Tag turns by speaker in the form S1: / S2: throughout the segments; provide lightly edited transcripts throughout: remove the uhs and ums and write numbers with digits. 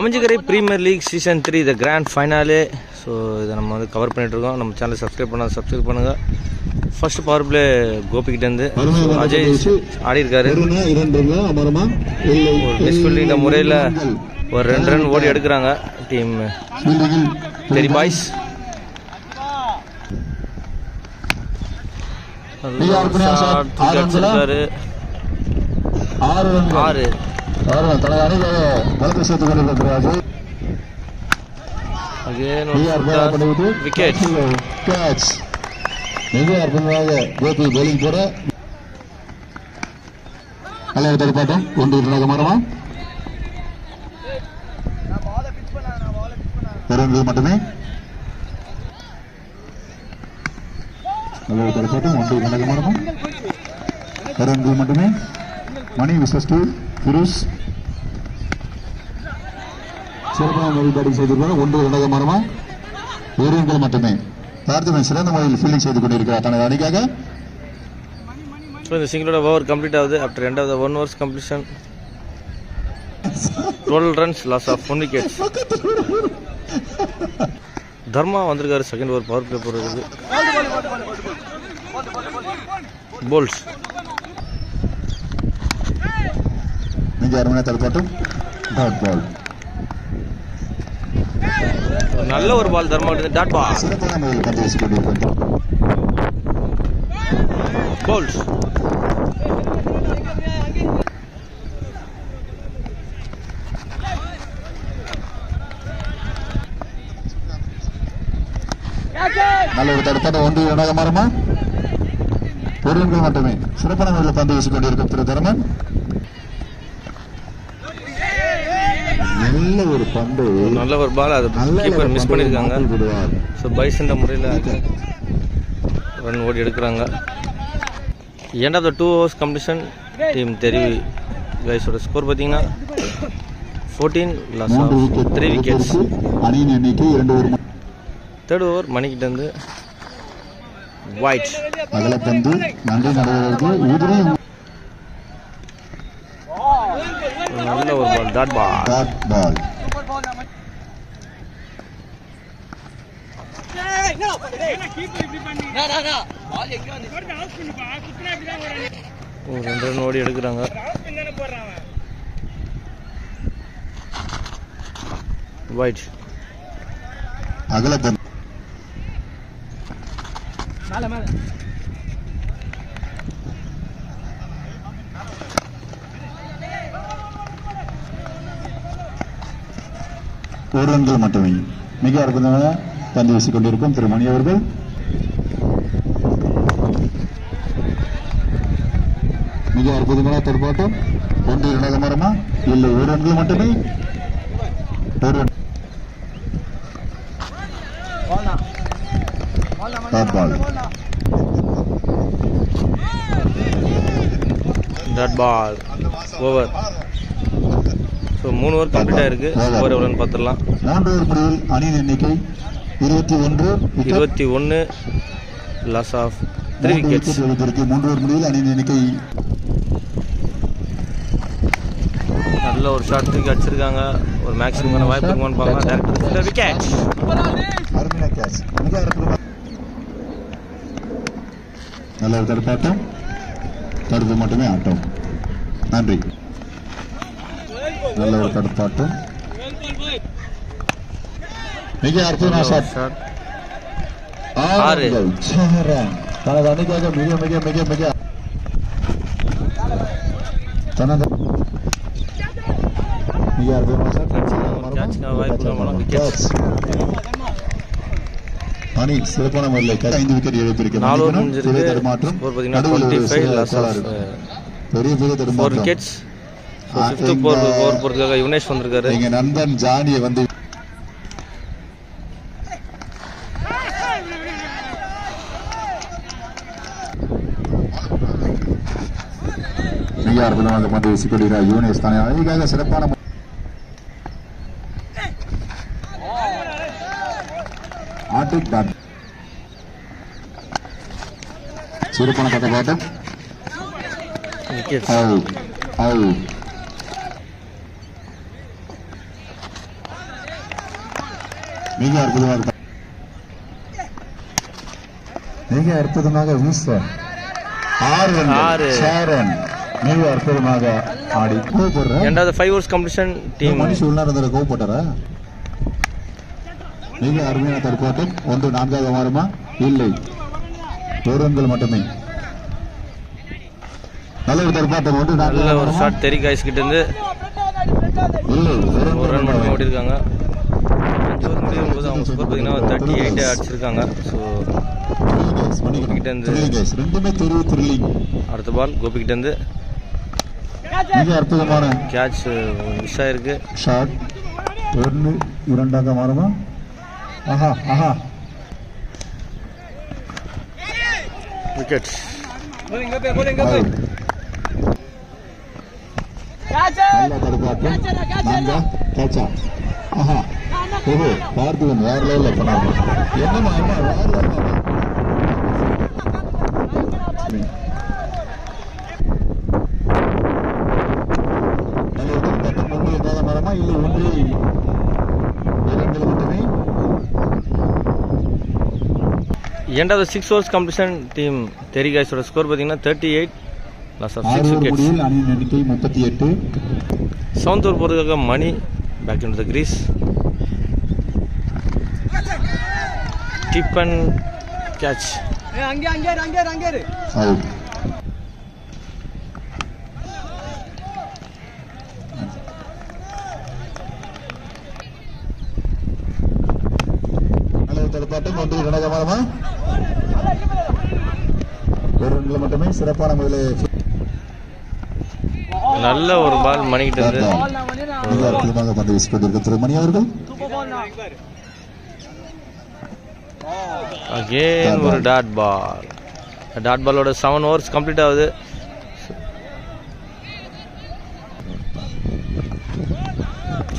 S1: Aminjikarai premier league season 3 த grand ஃபைனாலே. So இதை நம்ம வந்து கவர் பண்ணிகிட்ருக்கோம். நம்ம சேனலை சப்ஸ்கிரைப் பண்ணுங்கள். ஃபர்ஸ்ட் பவர் பிளே கோபிக்கிட்டேருந்து அஜய் ஆடி இருக்காரு. ஒரு மிஸ்ஃபீல்டிங் முறையில் ஒரு 2 ரன் ஓடி எடுக்கிறாங்க டீம் தெரி பாய்ஸ். அடிச்சிருக்காரு 6. விக்கெட்.
S2: மிக அற்புதமாக கோபி போலிங் போட நல்ல தடுப்பாட்டம் ஒன்று மரமா மட்டுமே. நல்ல தடுப்பாட்டம் ஒன்று மரமா மட்டுமே. மணி விசஸ் ஃபிரோஸ் சிறப்பான பேட்டிங் செய்திருக்கிறார். ஒன்று மரமா ஒரு ரன்கள் மட்டுமே. பார்த்துமே சிறந்த முறையில் ஃபீல்டிங் செய்து கொண்டிருக்கிறார் தனது அணிக்காக.
S1: இந்த சிங்கிளோட ஓவர் கம்ப்ளீட் ஆகுது. After end of the 1 overs completion 12 runs loss of 1 wicket. Dharma வந்திருக்காரு செகண்ட் ஓவர் பவர் பிளே போடுறதுக்கு. போல்ஸ்
S2: மிக அருமையான தடுப்பாட்டம். டாட் பால்
S1: நல்ல ஒரு பால் தர்மா டாட் பால். போல்ஸ்
S2: நல்ல ஒரு தடுப்பாட்டம் ஒன்று இரண்டாக மாறுமா ஒரு ரன்கள் மட்டுமே. சிறப்பான முறையில் பந்து வீசிக் கொண்டிருக்கும் திரு தர்மன். நல்ல ஒரு பந்து,
S1: நல்ல ஒரு பால். அது கீப்பர் மிஸ் பண்ணியிருக்காங்க. ஸோ பைஸ் என்ற முறையில் ரன் ஓடி எடுக்கிறாங்க. End of the 2 overs completion team தெரி கைஸோட ஸ்கோர் பார்த்தீங்கன்னா 14 loss of 3 wickets.
S2: அணியின் எண்ணிக்கை 2.
S1: தேர்ட் ஓவர் மணிக்கிட்டேருந்து ஒயிட்
S2: அகலப்பந்து நன்றி நடவடிக்கை.
S1: நல்ல ஒரு பால் டாட் பால். ஒரு 2 ரன் ஓடி எடுக்கிறாங்க. ஒயிட்
S2: அகலப்பந்து ஒரு ரன்கள் மட்டுமே. மிக அற்புதமாக பந்து வீசிக் கொண்டிருக்கும் திரு மணி அவர்கள். மிக அற்புதமான தடுப்பாட்டம் ஒன்று இரண்டாக மரமா இல்லை ஒரு ரன்கள் மட்டுமே. ஒரு run
S1: dot ball over. So 3 over complete ஆயிருக்கு. ஓவர் எவ்வளோன்னு பார்த்துடலாம்.
S2: 3 ஓவர் முடிவில் அணியின் எண்ணிக்கை
S1: 21 லாஸ் ஆஃப் 3 wickets.
S2: 3 ஓவர் முடிவில் அணியின் எண்ணிக்கை.
S1: நல்ல ஒரு ஷாட் தூக்கி அடிச்சிருக்காங்க. ஒரு மேக்ஸிமமான வாய்ப்பு இருக்குமான்னு பார்க்கலாம். விக்கெட்.
S2: அருமையான கேட்ச். மிக அற்புதமாக நல்ல ஒரு தடுப்பாட்டம். தடுப்பு மட்டுமே ஆட்டம். நன்றி. நல்ல ஒரு தடுப்பாட்டம். மிக அற்புதமான ஷாட்.
S1: 6
S2: தனது அணிக்காக மிக மிக மிக மிக தனது மிக அற்புதமான அணி சிறப்பான முறையில் 5 விக்கெட் இழப்பிருக்கிறது.
S1: 4 ஓவர் முடிஞ்சிருக்கு.
S2: மாற்றம் பெரிய பெரிய தடுமாற்றம்.
S1: விக்கெட்ஸ். 5th ஓவர் போறதுக்காக யுனேஷ் வந்திருக்காரு.
S2: எங்க நண்பன் ஜானியை வந்து மிக அற்புதமாக பந்து வீசிக் கொள்கிறார் யுனேஷ். தானே அழகாக சிறப்பான சிறப்பான தடுப்பாட்டம். மிக அற்புதமாக வீச 6 ரன் மிக அற்புதமாக ஆடி கோபப்படுற
S1: இரண்டாவது 5 ஓவர்ஸ் கம்ப்ளீஷன் டீம்
S2: மனுஷன் உள்ள இருந்த கோபப்பட்டாரா? மிக அருமையான தற்காட்டம். 1-4 மாறுமா? இல்லை, 1 ரன்கள் மட்டுமே. நல்ல ஒரு தற்காட்டம். 1-4
S1: நல்ல ஒரு ஷாட் தெரி காய்ஸ் கிட்ட இருந்து
S2: இல்லை,
S1: 1 ரன் மட்டுமே ஓடி இருக்காங்க. 5 ஓவர் முடியும் போது அவங்க ஸ்கோர் பார்த்தீங்கன்னா 38 அடிச்சிருக்காங்க. ஸோ கிட்ட இருந்து
S2: ரெண்டுமே த்ரில்லிங்.
S1: அடுத்த பால் கோபி கிட்ட இருந்து
S2: மிக அற்புதமான
S1: கேட்ச் மிஸ் ஆயிருக்கு.
S2: ஷாட் 1-2 மாறுமா? ஆஹா ஆஹா,
S1: விக்கெட்.
S2: நல்ல தற்காட்டம். நாங்க கேட்சா. ஆஹா, ஓஹோ, பார்த்திபன் வேற லெவல்ல பண்ணாங்க. என்னமா வேற லெவல்ல. மரமா இல்லை, 1-2 மட்டுமே.
S1: இரண்டாவது 6 ஓவர்ஸ் கம்ப்ளீஷன் டீம் தெரி காய்ஸோட ஸ்கோர் பார்த்தீங்கன்னா 38 லாஸ் ஆஃப் 6 விக்கெட்ஸ்.
S2: அணியின் எண்ணிக்கை 38.
S1: 7th ஓவர் போகிறதுக்காக மணி back in the crease. Tip and catch.
S2: Out. தடுப்பாட்டம் 1-2 மாறுமா? 1 ரன்கள் மட்டுமே. சிறப்பான முறையில்
S1: நல்ல ஒரு பால் மணிக்கிட்டு இருந்து
S2: மிக அற்புதமாக பந்து வீசிக் கொண்டிருக்க திரு மணி அவர்கள்.
S1: அகேன் ஒரு டாட் பால். டாட் பாலோட 7 ஓவர்ஸ் கம்ப்ளீட் ஆகுது.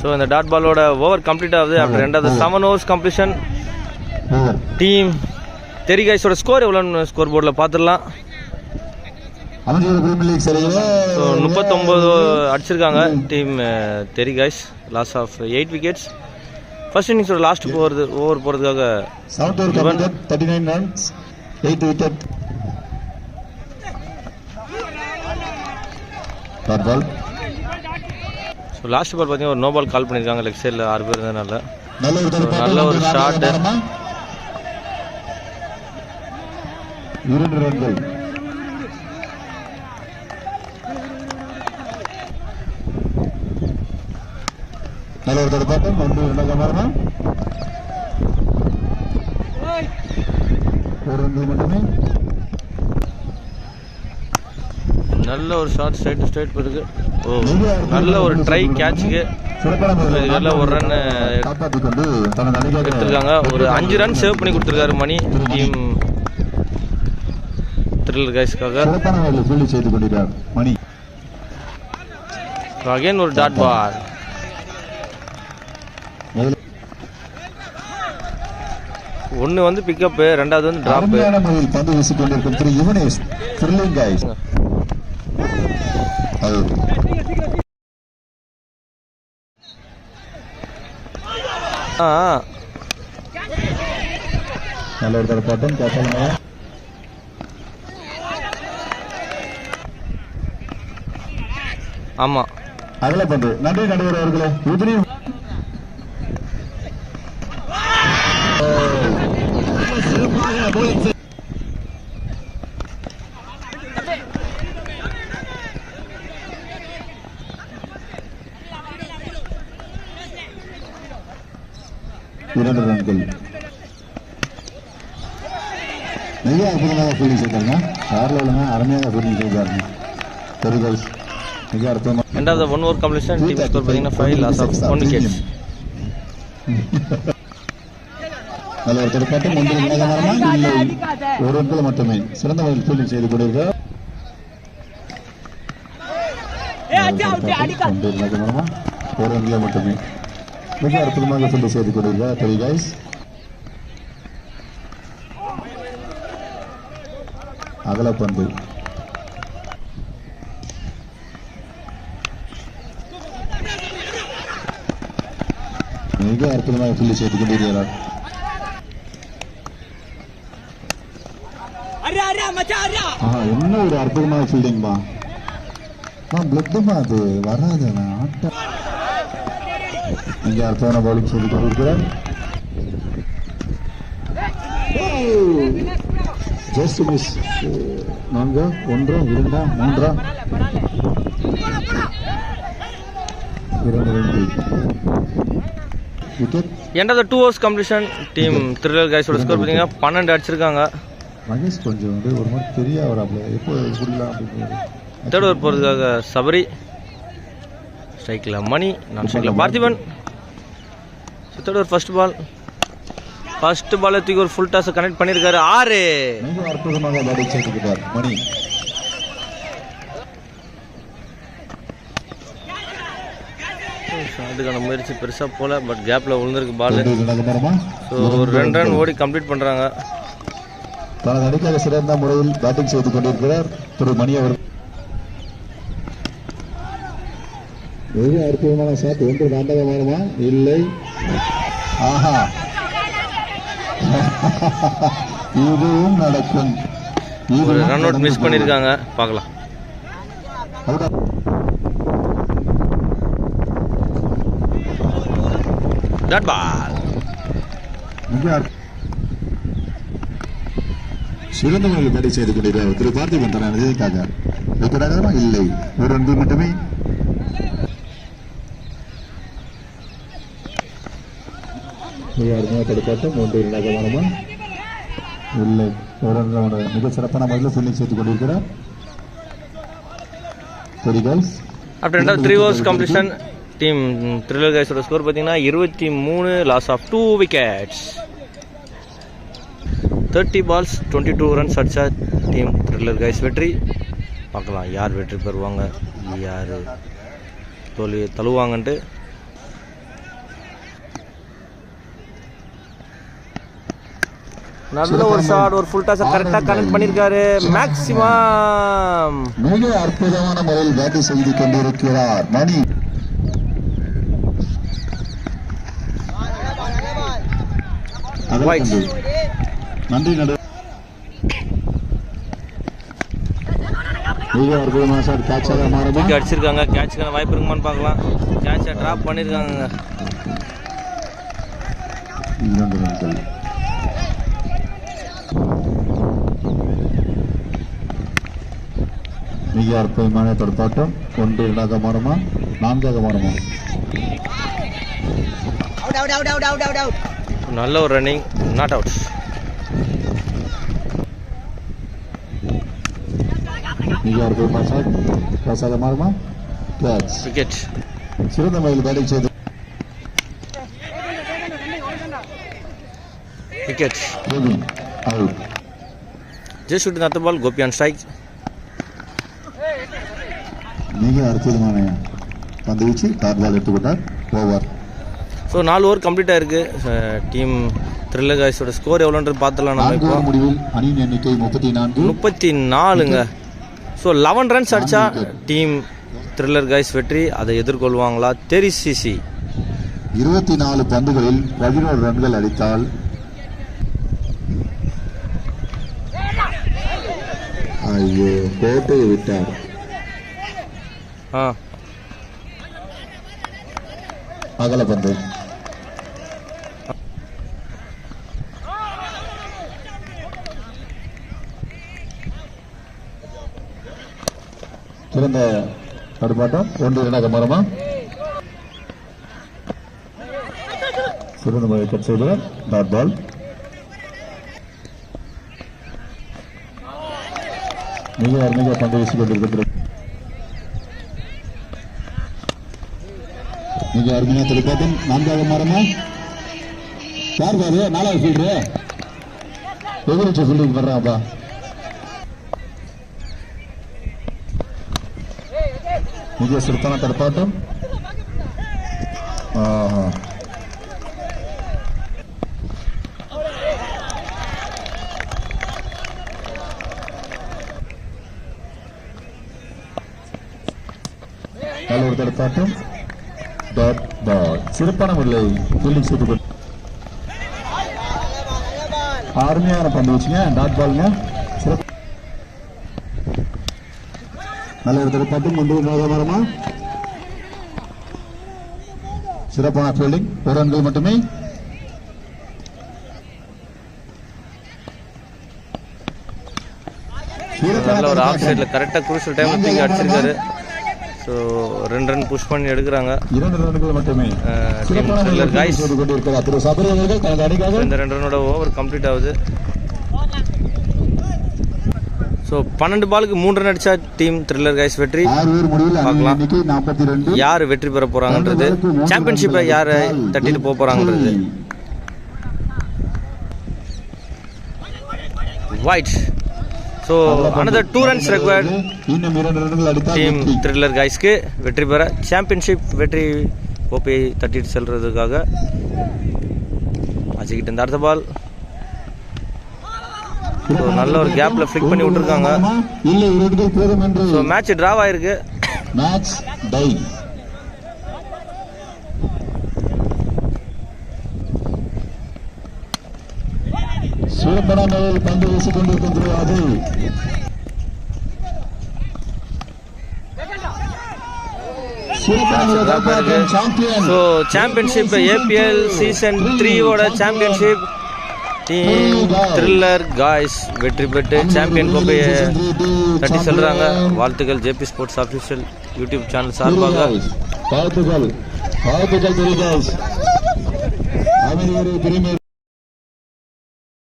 S1: ஸோ இந்த டாட் பாலோட ஓவர் கம்ப்ளீட் ஆகுது. அப்படி ரெண்டாவது 7 ஓவர்ஸ் கம்ப்ளீஷன் டீம் தெரி காய்ஸோட ஸ்கோர் எவ்வளோன்னு ஸ்கோர் போர்டில் பார்த்துடலாம். 39 அடிச்சிருக்காங்க team thriller guys. Loss of 8 wickets. First இன்னிங்ஸோட லாஸ்ட் ஓவர் போகிறதுக்காக
S2: 39 runs, 8 wicket.
S1: So last ball பார்த்தீங்கன்னா ஒரு நோ பால் கால் பண்ணியிருக்காங்க லெக் சைடில் 6 பேர் இருந்ததுனால. நல்ல ஒரு ஷாட்.
S2: 2 ரன்கள். நல்ல ஒரு தடுப்பாட்டம். 1-2 மாறுமா? 1 ரன்கள் மட்டுமே.
S1: நல்ல ஒரு ஷாட் ஸ்ட்ரைட் போயிருக்கு. ஓ, நல்ல ஒரு ட்ரை கேட்சுக்கு நல்ல ஒரு ரன் எடுத்திருக்காங்க. ஒரு 5 ரன் சேவ் பண்ணி கொடுத்துருக்காரு மணி டீம் த்ரில்லர் காய்ஸ்க்காக.
S2: செய்து கொண்டிருக்கிறார் மணி.
S1: அகைன் ஒரு டாட் பால். ஒன்னு வந்து பிக்கப், ரெண்டாவது வந்து டிராப்.
S2: பந்து வீசிக் கொண்டிருக்கும் திரு யுவனேஷ் த்ரில்லிங் காய்ஸ். நல்ல ஒரு தடுப்பாட்டம். கேட்கலாமா?
S1: ஆமா,
S2: அகல பந்து. நன்றி நடுவர் அவர்களே. உதிரி இரண்டு ரன்கள். மிக அற்புதமாக ஃபீல்டிங் செய்தாருங்க. யாரில் உள்ளங்க அருமையாக ஃபீல்டிங் செய்தாருங்க. பெருகல்ஸ் மிக அற்புதமாக.
S1: ரெண்டாவது 1 ஓவர் கம்ப்ளீஷன் டீம் ஸ்கோர் பார்த்தீங்கன்னா 5 லாஸ் ஆஃப் 1 விக்கெட்ஸ்.
S2: நல்ல ஒரு தடுப்பாட்டம். 1-2 மாறுமா? இல்லை, 1 ரன்கள் மட்டுமே. சிறந்த முறையில் ஃபீல்டிங் செய்து கொண்டிருக்கிறார். 1-2 மாறுமா? 1 ரன்கள் மட்டுமே. மிக அற்புதமாக ஃபீல்டிங் செய்து கொண்டிருக்கிறார் தெரி காய்ஸ். அகலப்பந்து. மிக அற்புதமாக புள்ளி சேர்த்துக் கொண்டிருக்கிறார். என்ன ஒரு அற்புதமான ஃபீல்டிங்பா. பிளட்டுமா அது வராது. ஆட்டம் மிக அற்புதமான பவுலிங் செய்து கொண்டிருக்கிறார். Just miss. 4 1 2 3 wicket.
S1: End of the 2 overs completion. Team thriller கைஸோட ஸ்கோர் பார்த்தீங்கன்னா 12 அடிச்சிருக்காங்க.
S2: மகேஷ் கொஞ்சம் வந்து ஒரு மாதிரி தெரிய வராப்ல, எப்போ குடிக்கலாம் அப்படின்னு.
S1: தேர்ட் ஓவர் போகிறதுக்காக சபரி, ஸ்ட்ரைக்கில் மணி, நான் ஸ்ட்ரைக்கில் Parthiban. Third over first ball தூக்கி ஒரு ஃபுல் டாஸை கனெக்ட் பண்ணியிருக்காரு. 6.
S2: மிக அற்புதமாக பேட்டிங் செய்திருக்கிறார் மணி.
S1: அதுக்கான முயற்சி பெருசாக போல, பட் கேப்பில் விழுந்திருக்கு பால். ஸோ ஒரு 2 ரன் ஓடி கம்ப்ளீட் பண்ணுறாங்க.
S2: தனது அணிக்காக சிறந்த முறையில் பேட்டிங் செய்து கொண்டிருக்கிறார் திரு மணி அவர். மிக அற்புதமான ஷாட். 1 நாண்டகமானமா இல்லை. ஆஹா, இதுவும் நடக்கும்.
S1: ஒரு ரன் அவுட் மிஸ் பண்ணியிருக்காங்க, பார்க்கலாம். Dot ball.
S2: சிறந்த முறையில் பேட்டிங் செய்து கொண்டிருக்கிறார் திரு பார்த்திபன். தன விஜய்க்காக விக்கெட்டாக இல்லை, ஒரு ரன் மட்டுமே. தடுப்பாட்டம் 1 நாகமானமா இல்லை, ஒரு ரன். மிக சிறப்பான முறையில் ஃபீல்டிங் செய்து கொண்டிருக்கிறார்.
S1: After 3 overs completion. Team thriller கைஸோட ஸ்கோர் பார்த்தீங்கன்னா 23, loss of 2 wickets. 30 balls 22 runs அடிச்சா டீம் த்ரில்லர் கைஸ் வெற்றி. பார்க்கலாம் யார் வெற்றி பெறுவாங்க, யார் தோல்வி தழுவாங்கன்ட்டு. நல்ல ஒரு ஷாட், ஒரு ஃபுல் டாஸை கரெக்டாக கனெக்ட் பண்ணியிருக்காரு. மேக்ஸிமம்
S2: மிக அற்புதமான முறையில் பேட்டிங் செய்து கொண்டிருக்கிறார் மணி. நன்றி நடு. மிக அற்புதமான ஷாட். கேட்சாக மாறுமா,
S1: அடிச்சிருக்காங்க. கேட்சுக்கான வாய்ப்பு இருக்குமான்னு பார்க்கலாம். கேட்சை டிராப் பண்ணியிருக்காங்க.
S2: 2 ரன்கள். மிக அற்புதமான தடுப்பாட்டம். 1 2 மாறுமா, 4 மாறுமா.
S1: நல்ல ஒரு ரன்னிங், நாட் அவுட்.
S2: மிக அற்புதமான ஷாட். கேட்சாக மாறுமா, கேட்ச்,
S1: விக்கெட்.
S2: சிறந்த முறையில் பேட்டிங் செய்து
S1: விக்கெட்.
S2: அவுட்.
S1: ஜஸ்ட் ஷூட் நத்த பால். Gopi on strike.
S2: மிக அற்புதமான பந்து வீச்சு. டாட் பால் எடுத்துக்கொண்டார். ஓவர்.
S1: ஸோ 4 ஓவர் கம்ப்ளீட் ஆயிருக்கு. டீம் த்ரில்லர் கைஸோட ஸ்கோர் எவ்வளோன்றது பார்த்துலாம். நம்ம இப்போ
S2: முடிவில் அணியின் எண்ணிக்கை
S1: 34ங்க. ஸோ 11 ரன்ஸ் அடிச்சா டீம் த்ரில்லர் கைஸ் வெற்றி. அதை எதிர்கொள்வாங்களா தெரிசிசி?
S2: 24 பந்துகளில் 11 ரன்கள் அடித்தால் ஐயோ கோட்டையை விட்டார். அகல பந்து. சிறந்த தடுப்பாட்டம். 1 2 மரமா. சிறந்த முறை கட் செய்கிறார். Dot ball. மிக அருமையாக பந்து வீசிக் கொண்டிருக்கிறது. மிக அருமையாக தடுப்பாட்டம். 4 மரமா. யார் பாரு 4வது ஃபீல்டரு எதிர்த்து ஃபீல்டிங் பண்றாங்கப்பா. மிக சிறப்பான தடுப்பாட்டம். நல்ல ஒரு தடுப்பாட்டம். Dot ball. சிறப்பான முறையில் ஃபீல்டிங் செய்து கொண்டு அருமையான பந்து வச்சுங்க. டாட் பாலுங்க. சிறப்பு. நல்ல இடத்துல பட்டு முன்பு மோதமரமா சிறப்பான ஃபீல்டிங். ஒரு ரன்கள் மட்டுமே.
S1: நல்ல ஒரு ஆஃப் சைடில் கரெக்டாக குரூஷியல் டைமில் தூக்கி அடிச்சிருக்காரு. ஸோ 2 ரன் புஷ் பண்ணி எடுக்கிறாங்க.
S2: 2 ரன்கள் மட்டுமே.
S1: Thriller guys.
S2: இந்த
S1: 2 ரன்னோட ஓவர் கம்ப்ளீட் ஆகுது. ஸோ 12 பாலுக்கு 3 ரன் அடிச்சா டீம் த்ரில்லர் காய்ஸ் வெற்றி. பார்க்கலாம் யார் வெற்றி பெற போறாங்கன்றது, சாம்பியன்ஷிப்பை யார் தட்டிட்டு போக போறாங்கன்றது. Wide. So another 2 runs required. Team thriller காய்ஸ்க்கு வெற்றி பெற சாம்பியன்ஷிப் வெற்றி கோப்பையை தட்டிட்டு செல்றதுக்காக அஜிக்கிட்ட இந்த அடுத்த பால். ஸோ நல்ல ஒரு கேப்ல ஃபிளிக் பண்ணி விட்டுருக்காங்க. ஸோ மேட்ச் டிராவ் ஆயிருக்கு.
S2: Match tie. சூப்பரான பந்து வீசிக் கொண்டிருக்கிறது.
S1: So championship APL season 3 championship team thriller guys வெற்றி பெற்று சாம்பியன் கோப்பையை தட்டி செல்றாங்க. வாழ்த்துக்கள் JP sports official YouTube channel சார்பாக.
S2: வாழ்த்துக்கள்.